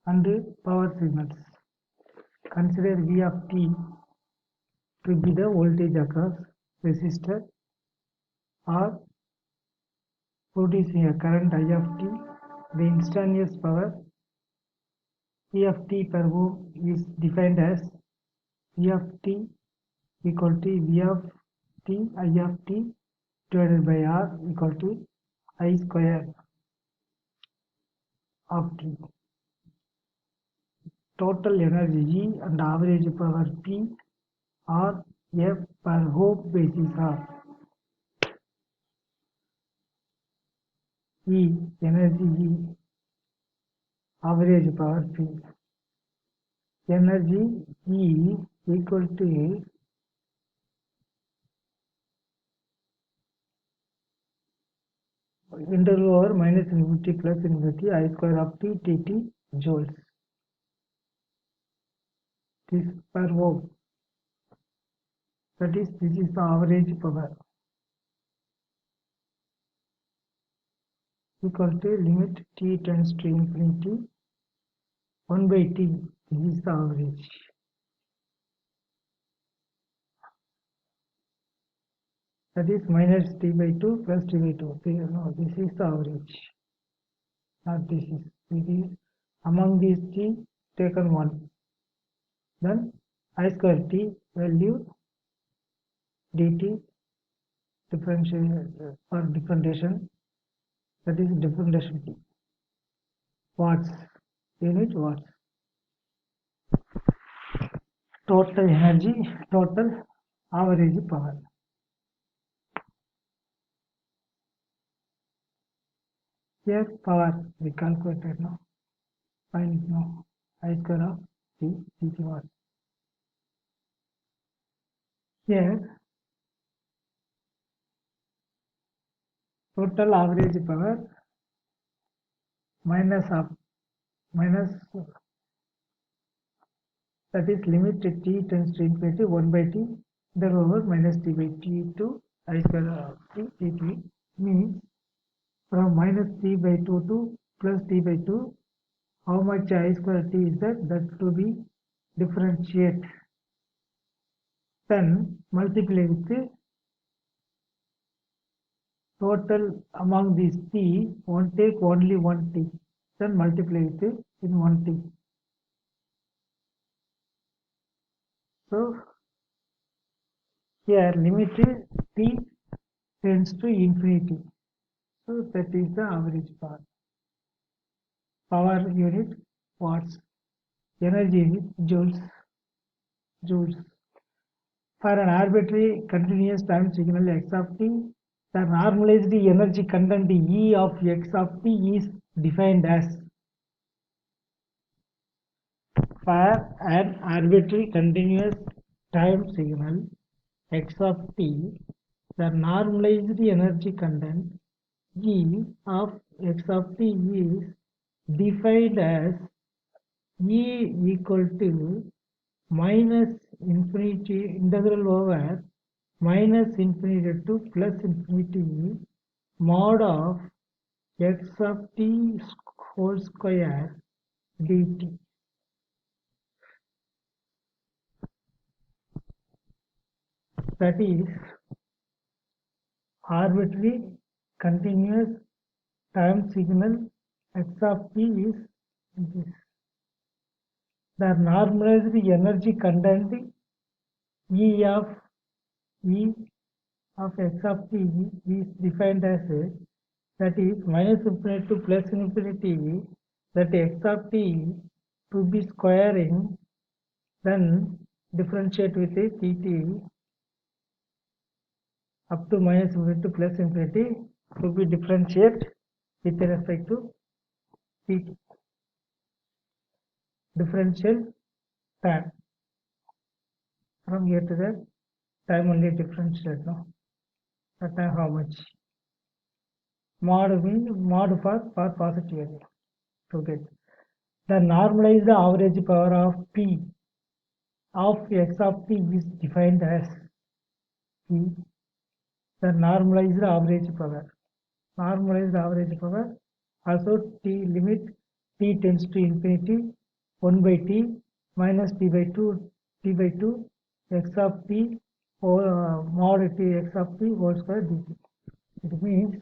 and power signals. Consider V of t to be the voltage across resistor or producing a current I of t. The instantaneous power P of t per ohm is defined as V of t equal to V of t I of t divided by R equal to I square of t. Total energy E and average power P are F per ohm basis of E, energy E, average power P. Energy E equal to integral over minus infinity plus infinity I square of t dt joules. This per ohm. That is, this is the average power equal to limit t tends to infinity 1 by t. This is the average. That is minus t by 2 plus t by 2. No, this is the average. Not this is. This is among these t taken one. Then I square t value dt differential or differentiation. That is differentiation t. Watts, unit watts. Total energy, total average power. Here power we calculated now. Find now I square of t dt watt. Here total average power minus that is limit t tends to infinity 1 by t then over minus t by t to I square of t dt means from minus t by 2 to plus t by 2 how much I square t is that to be differentiate, then multiply with the total among these t, one take only one t, then multiply with it in one t. So here limit t tends to infinity, so that is the average power. Power unit watts, energy unit joules. For an arbitrary continuous time signal x of t, the normalized energy content E of x of t is defined as. For an arbitrary continuous time signal x of t, the normalized energy content E of x of t is defined as E equal to minus infinity integral over minus infinity to plus infinity mod of x of t whole square dt. That is arbitrary continuous time signal x of t is this. The normalized energy content E of x of t is defined as that is minus infinity to plus infinity, that x of t to be squaring, then differentiate with a dt up to minus infinity to plus infinity to be differentiate with respect to dt. Differential time from here to there, time only differentiate now. That time how much? Mod means mod for positive area to get. The normalized average power of P of x of t is defined as P, the normalized average power. Normalized average power also t limit t tends to infinity 1 by t minus t by 2 x of t or mod t x of t whole square dt. It means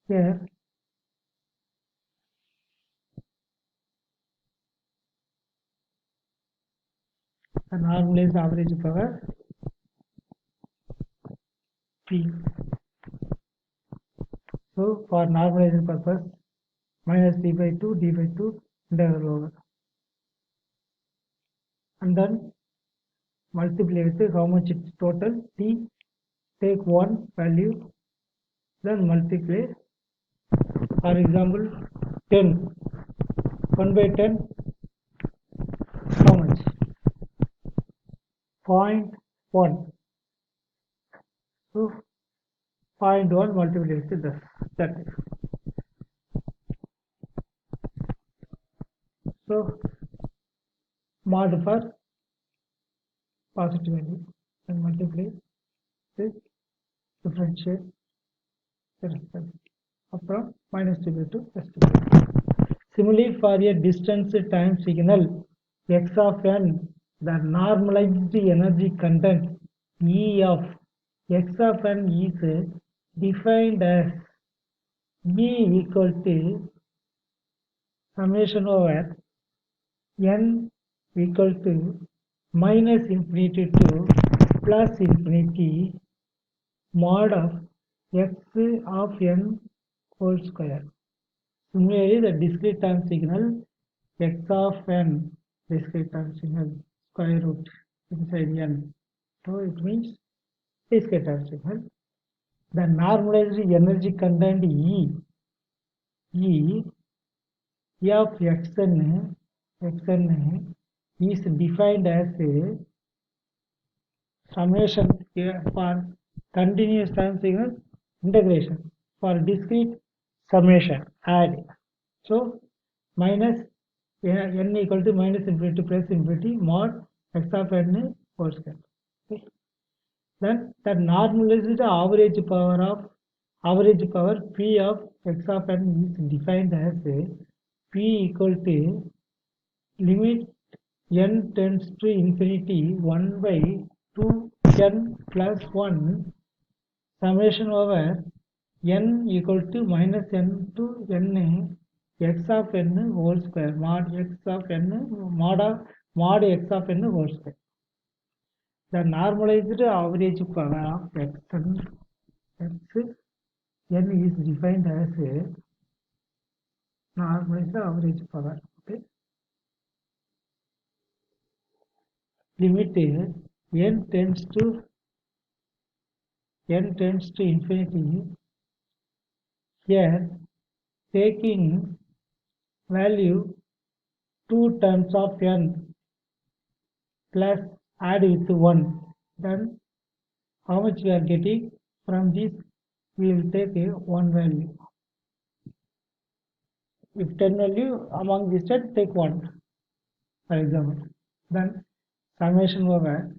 here the normalized average power P. So for normalization purpose minus d by 2 integral over, and then multiply with how much it's total t, take one value, then multiply. For example 10, 1 by 10 how much, 0.1, so 0.1 multiply with this, that is. So mod for positive value and multiply with differentiate the result from minus t by 2 plus t by 2. Similarly, for a distance time signal x of n, the normalized energy content E of x of n is defined as E equal to summation over n equal to minus infinity to plus infinity mod of x of n whole square. Similarly, the discrete time signal x of n, discrete time signal square root inside n. So it means discrete time signal. The normalized energy content E of xn is defined as a summation for continuous time signal integration, for discrete summation add. So minus n equal to minus infinity plus infinity mod x of n whole square. Okay. Then the normalized average power P of x of n is defined as a P equal to limit n tends to infinity 1 by 2 n plus 1 summation over n equal to minus n to n x of n whole square mod x of n mod x of n whole square. The normalized average power of x n is defined as a normalized average power. Okay. Limit n tends to infinity. Here taking value 2 times of n plus add with 1, then how much we are getting from this, we will take a 1 value. If 10 value among this 10, take 1 for example. Then summation over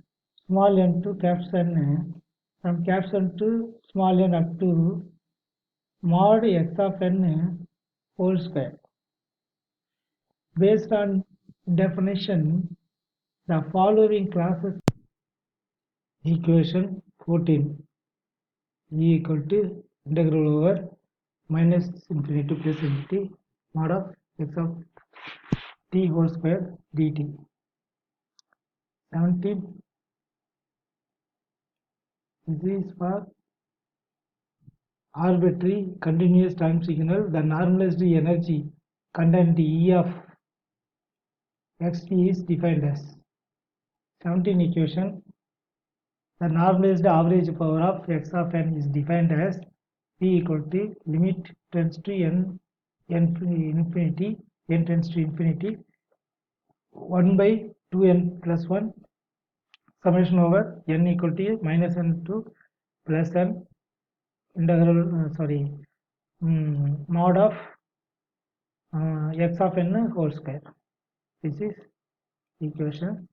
small n to capital N, from capital N to small n up to mod x of n whole square. Based on definition, the following classes equation 14 E equal to integral over minus infinity to plus infinity mod of x of t whole square dt. 17, this is for arbitrary continuous time signal. The normalized energy content E of xt is defined as 17 equation. The normalized average power of x of n is defined as P equal to limit tends to n infinity, n tends to infinity 1 by 2n plus 1 summation over n equal to minus n to plus n integral mod of x of n whole square. This is equation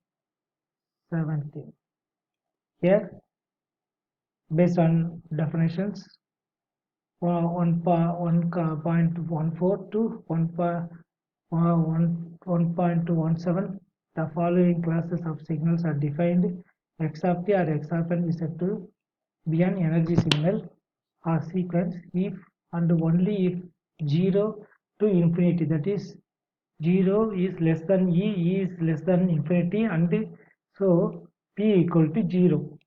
17. Here based on definitions 1.14 to 1.17. The following classes of signals are defined. X of t or x of n is said to be an energy signal or sequence if and only if 0 to infinity, that is 0 is less than e is less than infinity, and so p equal to 0.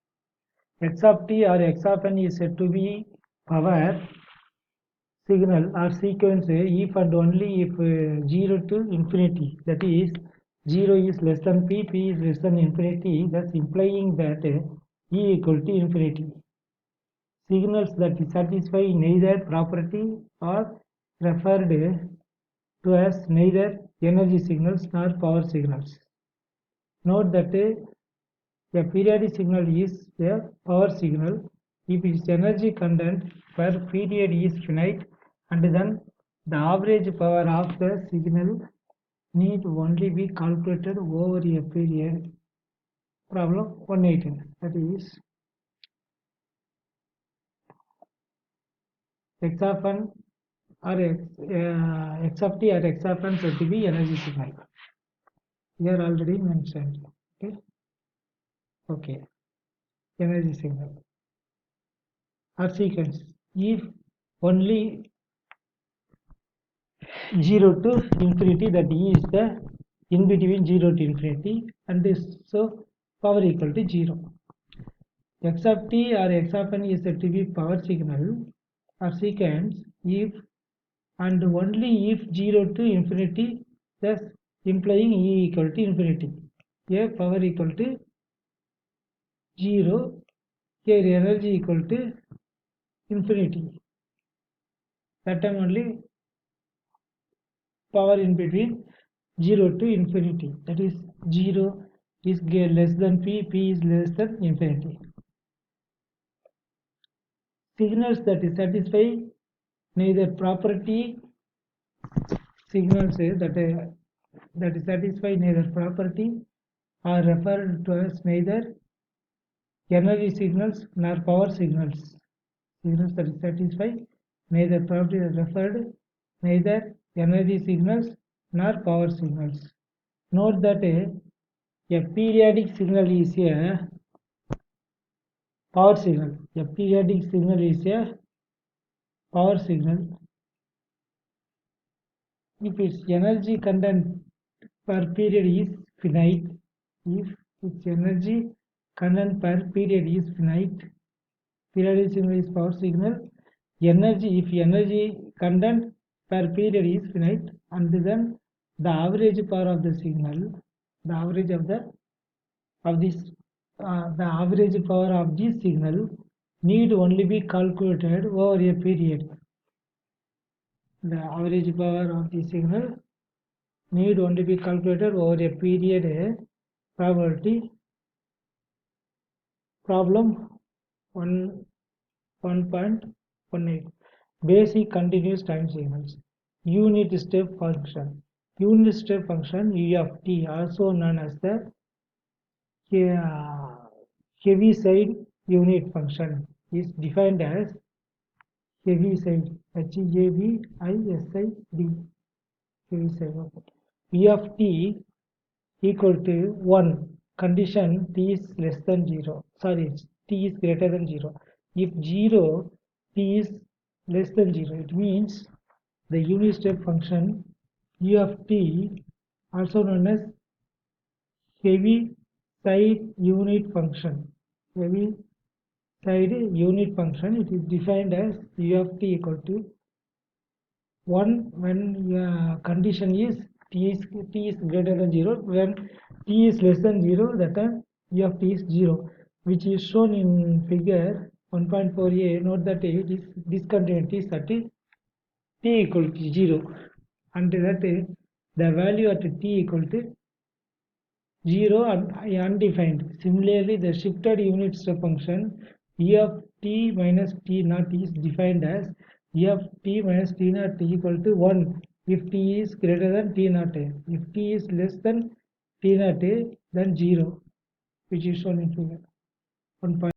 X of t or x of n is said to be power signal or sequence if and only if 0 to infinity, that is 0 is less than p, p is less than infinity, thus implying that e equal to infinity. Signals that satisfy neither property are referred to as neither energy signals nor power signals. Note that a periodic signal is a power signal if its energy content per period is finite, and then the average power of the signal need only be calculated over a period. Problem 118, that is x of n or x of t or x of n should be energy signal. Here already mentioned. Okay, energy signal or sequence if only 0 to infinity, that E is the in between 0 to infinity, and this so power equal to 0. X of t or x of n is said to be power signal or sequence if and only if 0 to infinity, thus implying E equal to infinity. Here power equal to 0, here energy equal to infinity. That time only power in between 0 to infinity, that is 0 is less than p, p is less than infinity. Signals that satisfy neither property, signals that satisfy neither property are referred to as neither energy signals nor power signals. Signals that satisfy neither property are referred neither energy signals nor power signals. Note that a periodic signal is a power signal. A periodic signal is a power signal if its energy content per period is finite. If its energy content per period is finite, periodic signal is power signal. Energy, if energy content per period is finite, and then the average power of the signal, the average of the average power of this signal need only be calculated over a period. The average power of the signal need only be calculated over a period. Probability problem 1.18. Basic continuous time signals. Unit step function. Unit step function U of t, also known as the Heaviside unit function, is defined as Heaviside, H-E-A-V-I-S-I-D, Heaviside. V of t equal to 1, condition t is less than 0, sorry, t is greater than 0. If 0, t is less than 0, it means the unit step function U of t, also known as Heaviside unit function. Heaviside unit function, it is defined as U of t equal to 1 when condition is t is greater than 0. When t is less than 0, that time U of t is 0, which is shown in figure 1.4a. Note that it is discontinuity is at t equal to 0, and that the value at t equal to 0 and undefined. Similarly, the shifted unit step function E of t minus t naught is defined as E of t minus t naught equal to 1 if t is greater than t naught a. If t is less than t naught a, then 0, which is shown in figure 1.